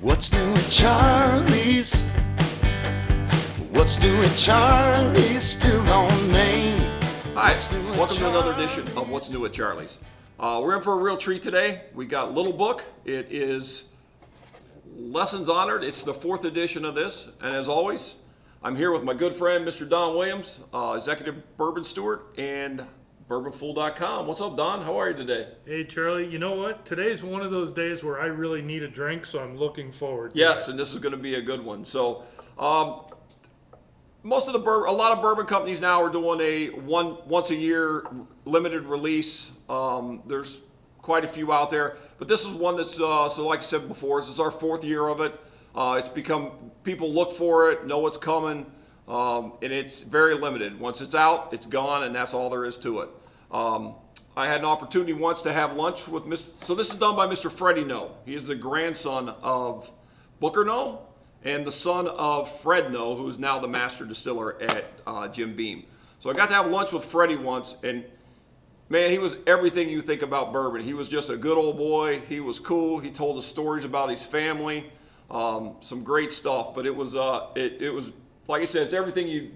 What's new at Charlie's? What's new at Charlie's? Still on Main. Hi, welcome to another edition of What's New at Charlie's. We're in for a real treat today. We got Little Book. It is Lessons Honored. It's the 4th edition of this. And as always, I'm here with my good friend, Mr. Don Williams, Executive Bourbon Steward and BourbonFool.com. What's up, Don? How are you today? Hey, Charlie. You know what? Today's one of those days where I really need a drink, so I'm looking forward to Yes, it. and this is going to be a good one. So, most of a lot of bourbon companies now are doing a once a year limited release. There's quite a few out there, but this is one that's so like I said before, this is our 4th year of it. It's become, people look for it, know what's coming, and it's very limited. Once it's out, it's gone, and that's all there is to it. I had an opportunity once to have lunch with so this is done by Mr. Freddie No. He is the grandson of Booker No and the son of Fred No, who's now the master distiller at Jim Beam. So I got to have lunch with Freddie once, and man, he was everything you think about bourbon. He was just a good old boy. He was cool. He told us stories about his family, some great stuff. But it was like I said, it's everything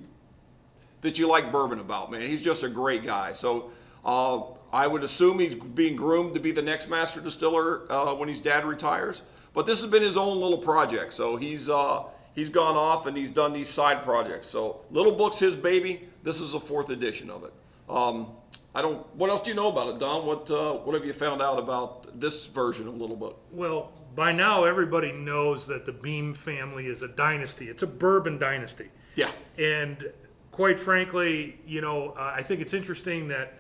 that you like bourbon about, man. He's just a great guy. So I would assume he's being groomed to be the next master distiller when his dad retires. But this has been his own little project. So he's gone off and he's done these side projects. So Little Book's his baby. This is the 4th edition of it. What else do you know about it, Don? What have you found out about this version of Little Book? Well, by now everybody knows that the Beam family is a dynasty. It's a bourbon dynasty. Yeah. And quite frankly, I think it's interesting that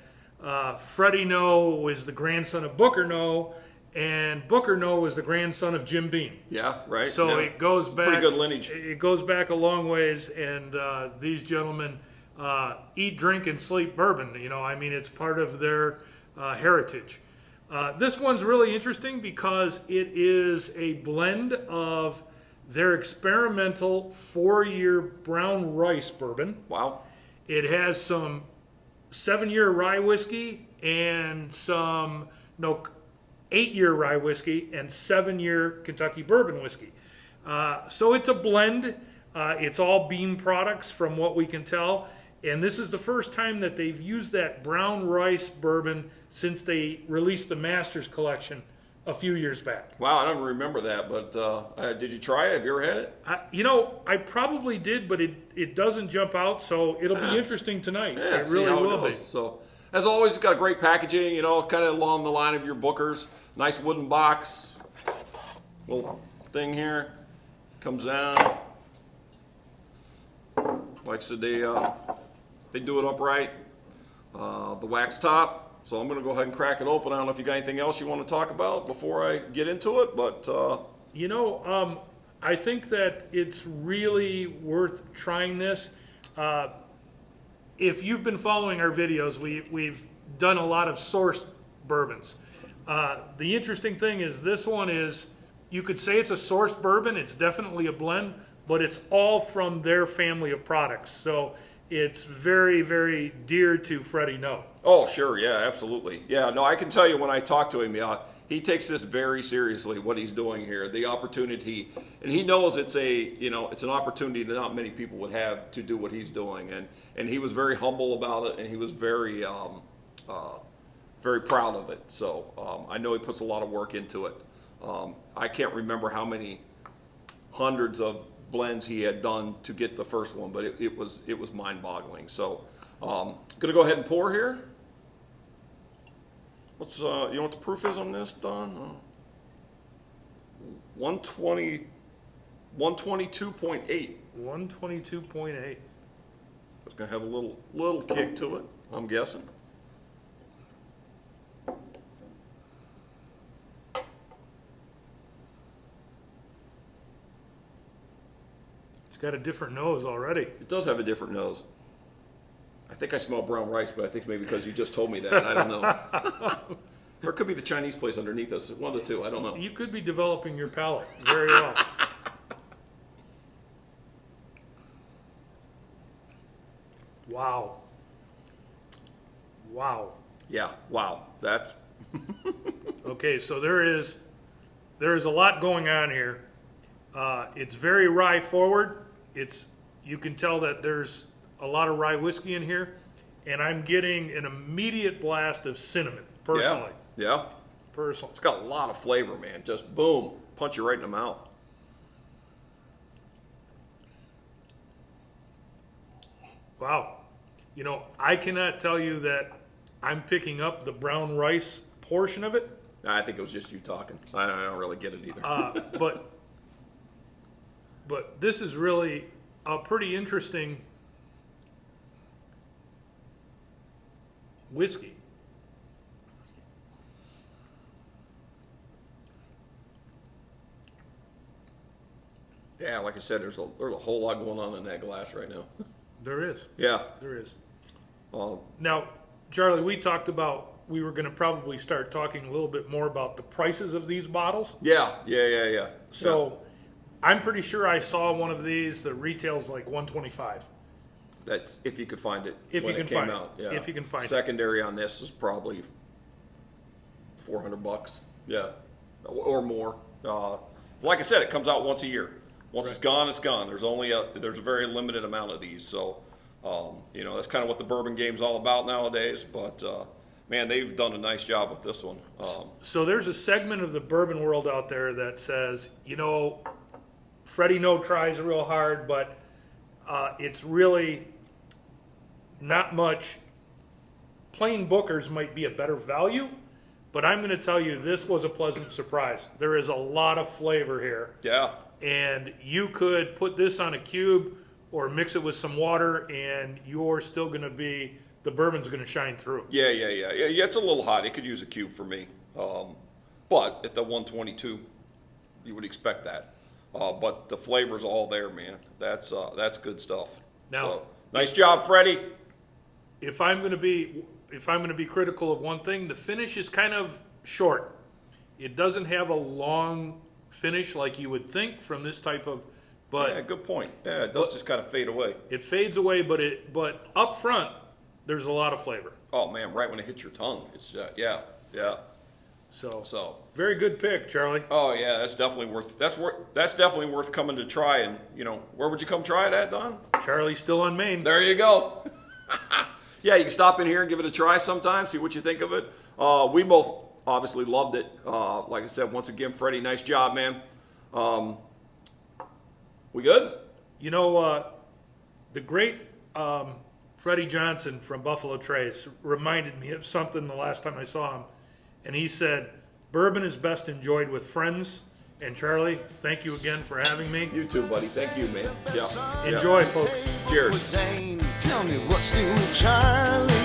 Freddie No is the grandson of Booker No, and Booker No was the grandson of Jim Beam. Yeah, right. So yeah. it goes back. Pretty good lineage. It goes back a long ways, and these gentlemen eat, drink, and sleep bourbon. It's part of their heritage. This one's really interesting because it is a blend of their experimental 4-year brown rice bourbon. Wow. It has some 7-year rye whiskey and some 8-year rye whiskey and 7-year Kentucky bourbon whiskey. So it's a blend. It's all Beam products from what we can tell. And this is the first time that they've used that brown rice bourbon since they released the Masters collection a few years back. Wow, I don't remember that, but did you try it? Have you ever had it? I probably did, but it doesn't jump out, so it'll be interesting tonight. Yeah, it really will be. So, as always, it's got a great packaging, kind of along the line of your Bookers. Nice wooden box. Little thing here. Comes down. Like I said, they do it upright. The wax top. So I'm going to go ahead and crack it open. I don't know if you got anything else you want to talk about before I get into it, but... I think that it's really worth trying this. If you've been following our videos, we've done a lot of sourced bourbons. The interesting thing is this one is, you could say it's a sourced bourbon. It's definitely a blend, but it's all from their family of products. So it's very, very dear to Freddie No. Oh, sure. Yeah, absolutely. Yeah, no, I can tell you when I talk to him, he takes this very seriously, what he's doing here, the opportunity, and he knows it's an opportunity that not many people would have to do what he's doing, and he was very humble about it, and he was very, very proud of it. So I know he puts a lot of work into it. I can't remember how many hundreds of blends he had done to get the first one, but it was mind-boggling. So gonna go ahead and pour here. What's you know what the proof is on this, Don? 120, 122.8. 122.8. It's gonna have a little kick to it, I'm guessing. It's got a different nose already. It does have a different nose. I think I smell brown rice, but I think maybe because you just told me that. I don't know. Or it could be the Chinese place underneath us. One of the two. I don't know. You could be developing your palate very well. Wow. Wow. Yeah. Wow. That's Okay, so there is a lot going on here. It's very rye forward. You can tell that there's a lot of rye whiskey in here, and I'm getting an immediate blast of cinnamon, personally. Yeah. Personally. It's got a lot of flavor, man. Just boom, punch you right in the mouth. Wow. You know, I cannot tell you that I'm picking up the brown rice portion of it. I think it was just you talking. I don't really get it either. But this is really a pretty interesting whiskey. Yeah, like I said, there's a whole lot going on in that glass right now. There is. Yeah. There is. Um, Now, Charlie, we talked about we were going to probably start talking a little bit more about the prices of these bottles. yeah. So I'm pretty sure I saw one of these that retails like $125. That's if you could find it. If when you it can came find it. out. Yeah. If you can find it. Secondary on this is probably $400. Yeah, or more. Like I said, it comes out once a year. Once it's gone, it's gone. There's a very limited amount of these, so that's kind of what the bourbon game's all about nowadays. But man, they've done a nice job with this one. So there's a segment of the bourbon world out there that says, Freddie tries real hard, but it's really not much. Plain Booker's might be a better value, but I'm going to tell you this was a pleasant surprise. There is a lot of flavor here. Yeah. And you could put this on a cube or mix it with some water, and you're still going to the bourbon's going to shine through. Yeah. It's a little hot. It could use a cube for me. But at the 122, you would expect that. But the flavor's all there, man. That's good stuff. Now, nice job, Freddie. If I'm going to be critical of one thing, the finish is kind of short. It doesn't have a long finish like you would think from this type of, Yeah, good point. Yeah, it does just kind of fade away. It fades away, but up front there's a lot of flavor. Oh man, right when it hits your tongue, it's yeah. So very good pick, Charlie. Oh yeah, that's definitely worth coming to try. And where would you come try it at, Don? Charlie's still on Main. There you go. Yeah, you can stop in here and give it a try sometime, see what you think of it. We both obviously loved it. Like I said, once again, Freddie, nice job, man. We good? The great Freddie Johnson from Buffalo Trace reminded me of something the last time I saw him. And he said, bourbon is best enjoyed with friends. And Charlie, thank you again for having me. You too, buddy. Thank you, man. Yeah. Enjoy, folks. Cheers. Tell me what's new, Charlie.